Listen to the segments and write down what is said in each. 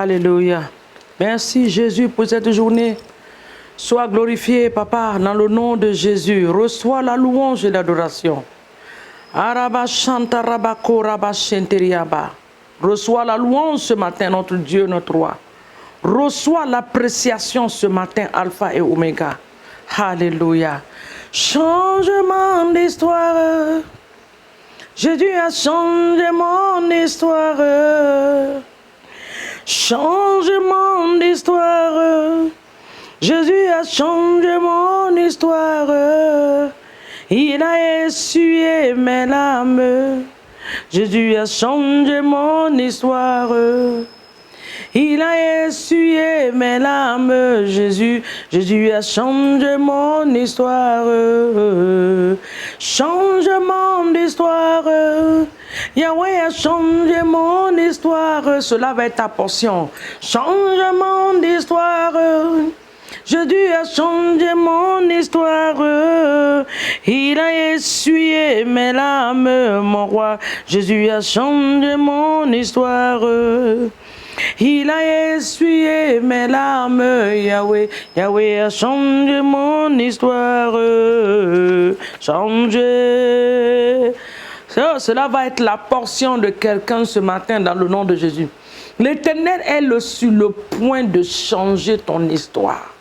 Alléluia. Merci Jésus pour cette journée. Sois glorifié, Papa, dans le nom de Jésus. Reçois la louange et l'adoration. Reçois la louange ce matin, notre Dieu, notre roi. Reçois l'appréciation ce matin, Alpha et Oméga. Alléluia. Changement d'histoire. Jésus a changé mon histoire. Changement d'histoire. Jésus a changé mon histoire. Il a essuyé mes larmes. Jésus a changé mon histoire. Il a essuyé mes larmes. Jésus a changé mon histoire. Changement d'histoire. Yahweh a changé mon histoire. Cela va être ta portion. Changement d'histoire. Jésus a changé mon histoire. Il a essuyé mes larmes, mon roi. Jésus a changé mon histoire. Il a essuyé mes larmes, Yahweh a changé mon histoire. Changé. Cela va être la portion de quelqu'un ce matin dans le nom de Jésus. L'Éternel est sur le point de changer ton histoire.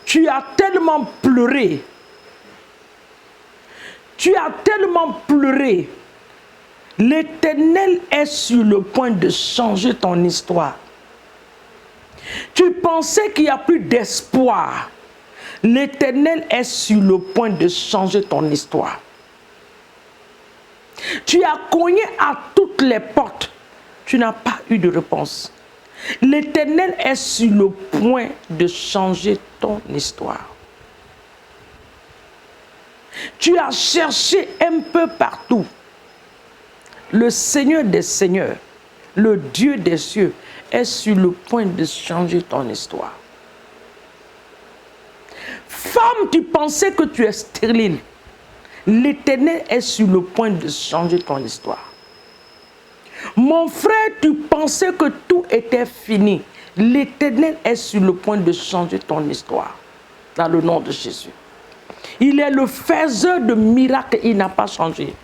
Tu as tellement pleuré. Tu as tellement pleuré. L'Éternel est sur le point de changer ton histoire. Tu pensais qu'il n'y a plus d'espoir. L'Éternel est sur le point de changer ton histoire. Tu as cogné à toutes les portes. Tu n'as pas eu de réponse. L'Éternel est sur le point de changer ton histoire. Tu as cherché un peu partout. Le Seigneur des Seigneurs, le Dieu des cieux, est sur le point de changer ton histoire. Femme, tu pensais que tu es stérile. L'Éternel est sur le point de changer ton histoire. Mon frère, tu pensais que tout était fini. L'Éternel est sur le point de changer ton histoire. Dans le nom de Jésus. Il est le faiseur de miracles, il n'a pas changé.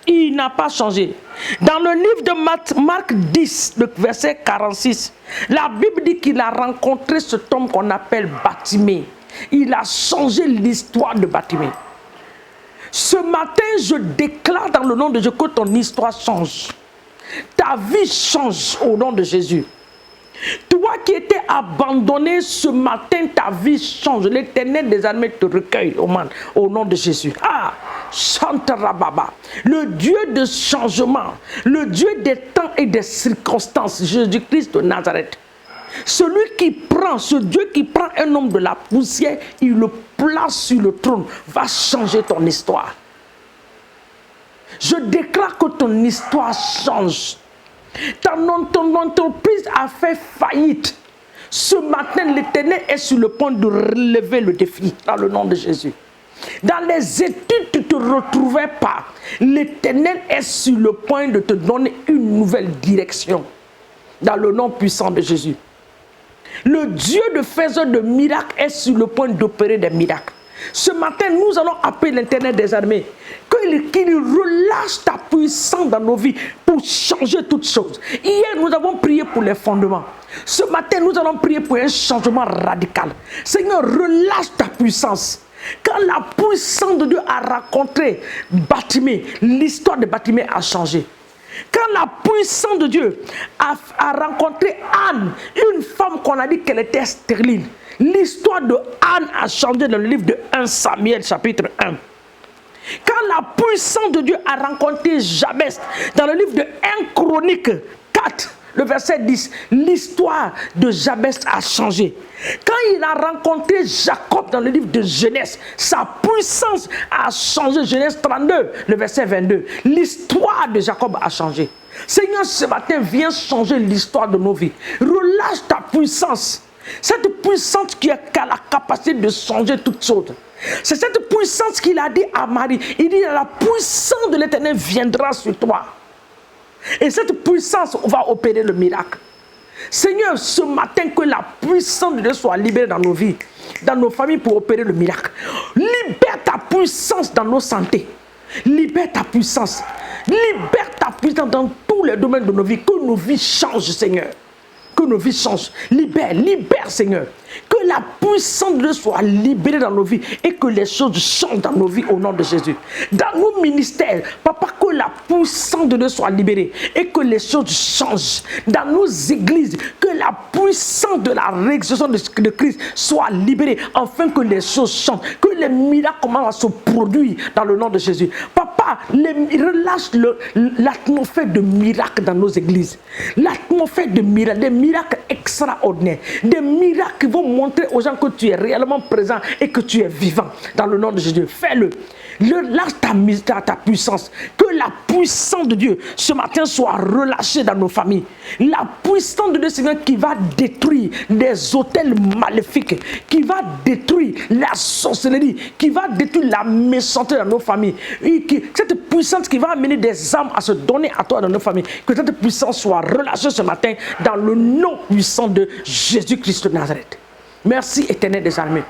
Il n'a pas changé. Dans le livre de Marc 10, le verset 46, la Bible dit qu'il a rencontré cet homme qu'on appelle Bartimée. Il a changé l'histoire de Bartimée. Ce matin, je déclare dans le nom de Jésus que ton histoire change. Ta vie change au nom de Jésus. Toi qui étais abandonné, ce matin, ta vie change. L'Éternel des armées te recueille au nom de Jésus. Ah, Chantarababa, le Dieu de changement, le Dieu des temps et des circonstances, Jésus-Christ de Nazareth. Celui qui prend, ce Dieu qui prend un homme de la poussière, il le place sur le trône, va changer ton histoire. Je déclare que ton histoire change. Ton entreprise a fait faillite. Ce matin, l'Éternel est sur le point de relever le défi dans le nom de Jésus. Dans les études, tu ne te retrouvais pas. L'Éternel est sur le point de te donner une nouvelle direction dans le nom puissant de Jésus. Le Dieu de faiseur de miracles est sur le point d'opérer des miracles. Ce matin, nous allons appeler l'Éternel des armées, qu'il relâche ta puissance dans nos vies pour changer toutes choses. Hier, nous avons prié pour les fondements. Ce matin, nous allons prier pour un changement radical. Seigneur, relâche ta puissance. Quand la puissance de Dieu a rencontré Bartimée, l'histoire de Bartimée a changé. Quand la puissance de Dieu a rencontré Anne, une femme qu'on a dit qu'elle était stérile, l'histoire de Anne a changé dans le livre de 1 Samuel chapitre 1. Quand la puissance de Dieu a rencontré Jabès, dans le livre de 1 Chronique 4, le verset 10, l'histoire de Jabès a changé. Quand il a rencontré Jacob dans le livre de Genèse, sa puissance a changé. Genèse 32, le verset 22. L'histoire de Jacob a changé. Seigneur, ce matin, viens changer l'histoire de nos vies. Relâche ta puissance. Cette puissance qui a la capacité de changer toutes choses. C'est cette puissance qu'il a dit à Marie. Il dit, la puissance de l'Éternel viendra sur toi. Et cette puissance va opérer le miracle. Seigneur, ce matin, que la puissance de Dieu soit libérée dans nos vies, dans nos familles pour opérer le miracle. Libère ta puissance dans nos santé. Libère ta puissance. Libère ta puissance dans tous les domaines de nos vies. Que nos vies changent, Seigneur. Que nos vies changent. Libère, libère, Seigneur. Que la puissance de Dieu soit libérée dans nos vies et que les choses changent dans nos vies au nom de Jésus. Dans nos ministères, Papa, que la puissance de Dieu soit libérée et que les choses changent. Dans nos églises, que la puissance de la résurrection de Christ soit libérée afin que les choses changent. Que les miracles commencent à se produire dans le nom de Jésus. Papa, relâche l'atmosphère de miracles dans nos églises. L'atmosphère de miracles, des miracles extraordinaires. Des miracles qui vont montrer aux gens que tu es réellement présent et que tu es vivant dans le nom de Jésus. Fais-le. Lâche ta puissance. Que la puissance de Dieu ce matin soit relâchée dans nos familles. La puissance de Dieu, Seigneur, qui va détruire des hôtels maléfiques, qui va détruire la sorcellerie, qui va détruire la méchanceté dans nos familles. Cette puissance qui va amener des âmes à se donner à toi dans nos familles. Que cette puissance soit relâchée ce matin dans le nom puissant de Jésus-Christ de Nazareth. Merci, Éternel des armées.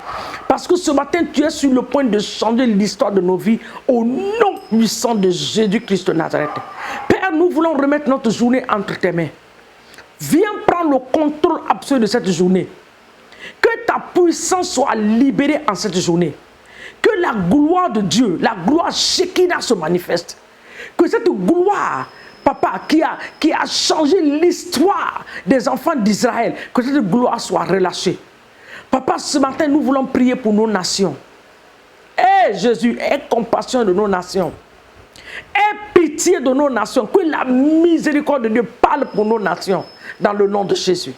Parce que ce matin, tu es sur le point de changer l'histoire de nos vies au nom puissant de Jésus-Christ de Nazareth. Père, nous voulons remettre notre journée entre tes mains. Viens prendre le contrôle absolu de cette journée. Que ta puissance soit libérée en cette journée. Que la gloire de Dieu, la gloire Shekinah se manifeste. Que cette gloire, Papa, qui a changé l'histoire des enfants d'Israël, que cette gloire soit relâchée. Papa, ce matin, nous voulons prier pour nos nations. Aie Jésus, aie compassion de nos nations. Aie pitié de nos nations. Que la miséricorde de Dieu parle pour nos nations dans le nom de Jésus.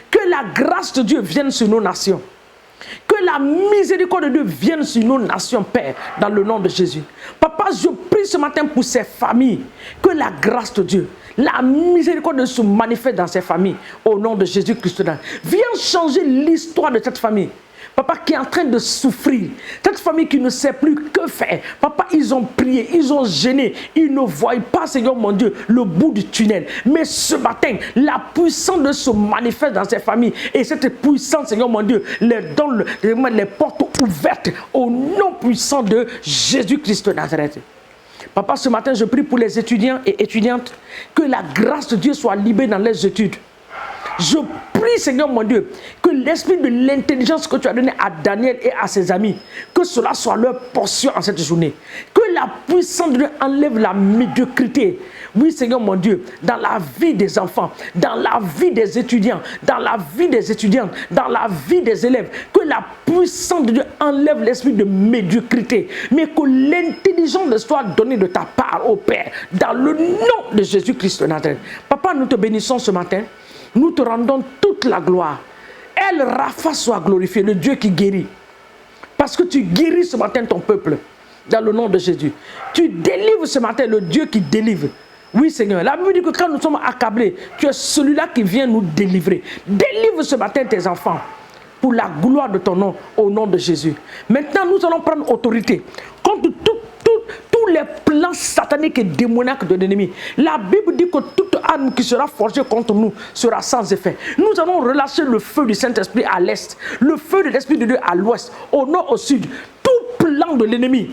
Que la grâce de Dieu vienne sur nos nations. Que la miséricorde de Dieu vienne sur nos nations, Père, dans le nom de Jésus. Papa, je prie ce matin pour ces familles. Que la grâce de Dieu, la miséricorde de Dieu se manifeste dans ces familles. Au nom de Jésus-Christ. Viens changer l'histoire de cette famille. Papa, qui est en train de souffrir. Cette famille qui ne sait plus que faire. Papa, ils ont prié, ils ont gêné. Ils ne voient pas, Seigneur mon Dieu, le bout du tunnel. Mais ce matin, la puissance de se manifeste dans ces familles. Et cette puissance, Seigneur mon Dieu, les donne les portes ouvertes au nom puissant de Jésus-Christ de Nazareth. Papa, ce matin, je prie pour les étudiants et étudiantes. Que la grâce de Dieu soit libérée dans les études. Je prie, Seigneur mon Dieu, que l'esprit de l'intelligence que tu as donné à Daniel et à ses amis, que cela soit leur portion en cette journée. Que la puissance de Dieu enlève la médiocrité. Oui, Seigneur mon Dieu, dans la vie des enfants, dans la vie des étudiants, dans la vie des étudiantes, dans la vie des élèves. Que la puissance de Dieu enlève l'esprit de médiocrité. Mais que l'intelligence soit donnée de ta part, ô Père, dans le nom de Jésus-Christ de Nazareth. Papa, nous te bénissons ce matin. Nous te rendons toute la gloire. El Rapha soit glorifié, le Dieu qui guérit. Parce que tu guéris ce matin ton peuple, dans le nom de Jésus. Tu délivres ce matin, le Dieu qui délivre. Oui, Seigneur. La Bible dit que quand nous sommes accablés, tu es celui-là qui vient nous délivrer. Délivre ce matin tes enfants, pour la gloire de ton nom, au nom de Jésus. Maintenant, nous allons prendre autorité contre tous les plans sataniques et démoniaques de l'ennemi. La Bible dit que toute arme qui sera forgée contre nous sera sans effet. Nous allons relâcher le feu du Saint-Esprit à l'est, le feu de l'Esprit de Dieu à l'ouest, au nord, au sud. Tout plan de l'ennemi,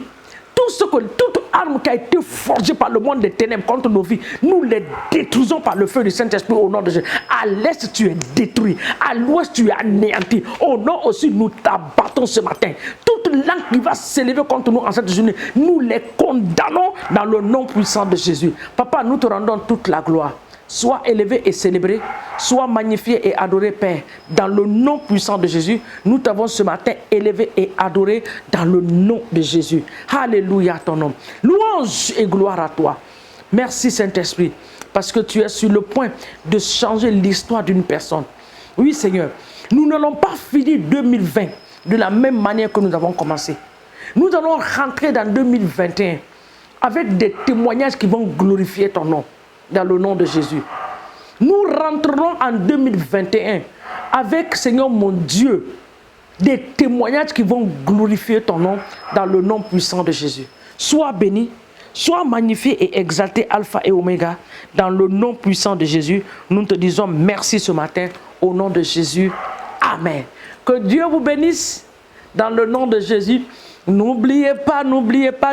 toute arme qui a été forgée par le monde des ténèbres contre nos vies, nous les détruisons par le feu du Saint-Esprit au nom de Jésus. À l'est, tu es détruit. À l'ouest, tu es anéanti. Au nord aussi, nous t'abattons ce matin. Toute langue qui va s'élever contre nous en cette journée, nous les condamnons dans le nom puissant de Jésus. Papa, nous te rendons toute la gloire. Sois élevé et célébré, sois magnifié et adoré, Père, dans le nom puissant de Jésus. Nous t'avons ce matin élevé et adoré dans le nom de Jésus. Alléluia ton nom. Louange et gloire à toi. Merci Saint-Esprit, parce que tu es sur le point de changer l'histoire d'une personne. Oui Seigneur, nous n'allons pas finir 2020 de la même manière que nous avons commencé. Nous allons rentrer dans 2021 avec des témoignages qui vont glorifier ton nom. Dans le nom de Jésus. Nous rentrerons en 2021 avec, Seigneur mon Dieu, des témoignages qui vont glorifier ton nom dans le nom puissant de Jésus. Sois béni, Sois magnifié et exalté, Alpha et Oméga, dans le nom puissant de Jésus. Nous te disons merci ce matin, au nom de Jésus. Amen. Que Dieu vous bénisse, dans le nom de Jésus. N'oubliez pas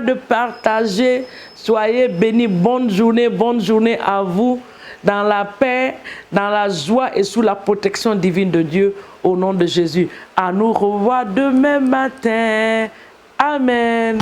de partager. Soyez bénis. Bonne journée à vous, dans la paix, dans la joie et sous la protection divine de Dieu, au nom de Jésus. À nous revoir demain matin. Amen.